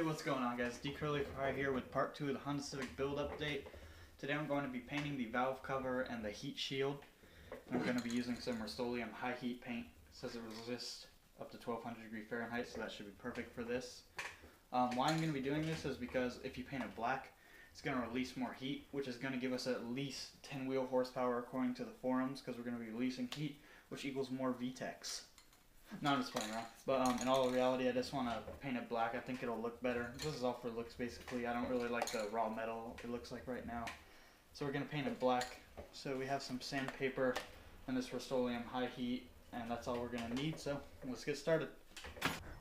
Hey, what's going on, guys? Dcurleyfry here with part 2 of the Honda Civic build update. Today I'm going to be painting the valve cover and the heat shield. I'm going to be using some Rust-Oleum high heat paint. It says it resists up to 1200 degrees Fahrenheit, so that should be perfect for this. Why I'm going to be doing this is because if you paint it black, it's going to release more heat, which is going to give us at least 10 wheel horsepower according to the forums, because we're going to be releasing heat, which equals more VTECs. No, I'm just playing around. But in all reality, I just want to paint it black. I think it'll look better. This is all for looks, basically. I don't really like the raw metal it looks like right now. So we're going to paint it black. So we have some sandpaper and this Rust-Oleum high heat, and that's all we're going to need. So let's get started.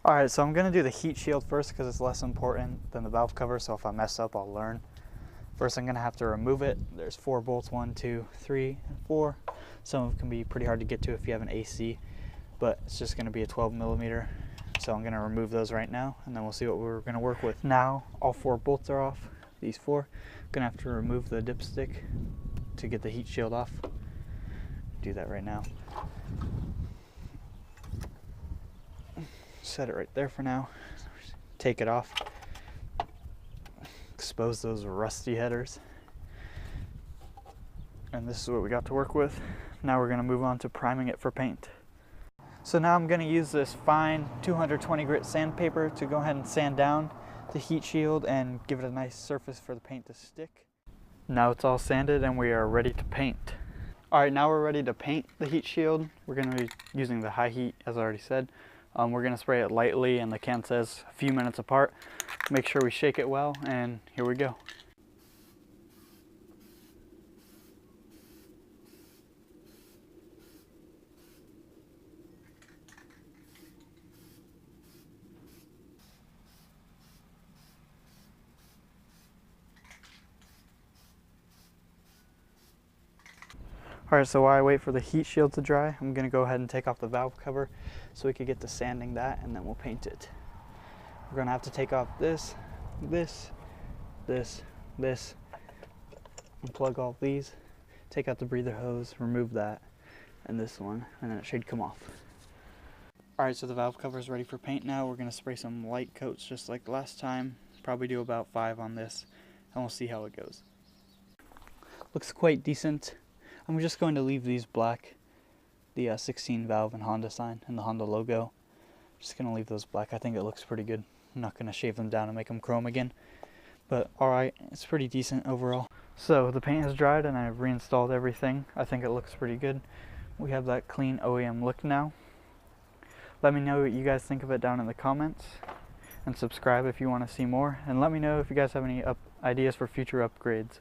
Alright, so I'm going to do the heat shield first because it's less important than the valve cover. So if I mess up, I'll learn. First, I'm going to have to remove it. There's 4 bolts, 1, 2, 3, and 4. Some of them can be pretty hard to get to if you have an AC. But it's just going to be a 12 millimeter. So I'm going to remove those right now, and then we'll see what we're going to work with. Now all 4 bolts are off, these 4. I'm going to have to remove the dipstick to get the heat shield off. Do that right now. Set it right there for now. Take it off. Expose those rusty headers. And this is what we got to work with. Now we're going to move on to priming it for paint. So now I'm going to use this fine 220 grit sandpaper to go ahead and sand down the heat shield and give it a nice surface for the paint to stick. Now it's all sanded and we are ready to paint. Alright, now we're ready to paint the heat shield. We're going to be using the high heat, as I already said. We're going to spray it lightly, and the can says a few minutes apart. Make sure we shake it well, and here we go. Alright, so while I wait for the heat shield to dry, I'm going to go ahead and take off the valve cover so we can get to sanding that, and then we'll paint it. We're going to have to take off this, unplug all these, take out the breather hose, remove that, and this one, and then it should come off. Alright, so the valve cover is ready for paint now. We're going to spray some light coats just like last time. Probably do about 5 on this, and we'll see how it goes. Looks quite decent. I'm just going to leave these black, the 16 valve and Honda sign and the Honda logo. Just going to leave those black. I think it looks pretty good. I'm not going to shave them down and make them chrome again. But alright, it's pretty decent overall. So the paint has dried and I've reinstalled everything. I think it looks pretty good. We have that clean OEM look now. Let me know what you guys think of it down in the comments. And subscribe if you want to see more. And let me know if you guys have any ideas for future upgrades.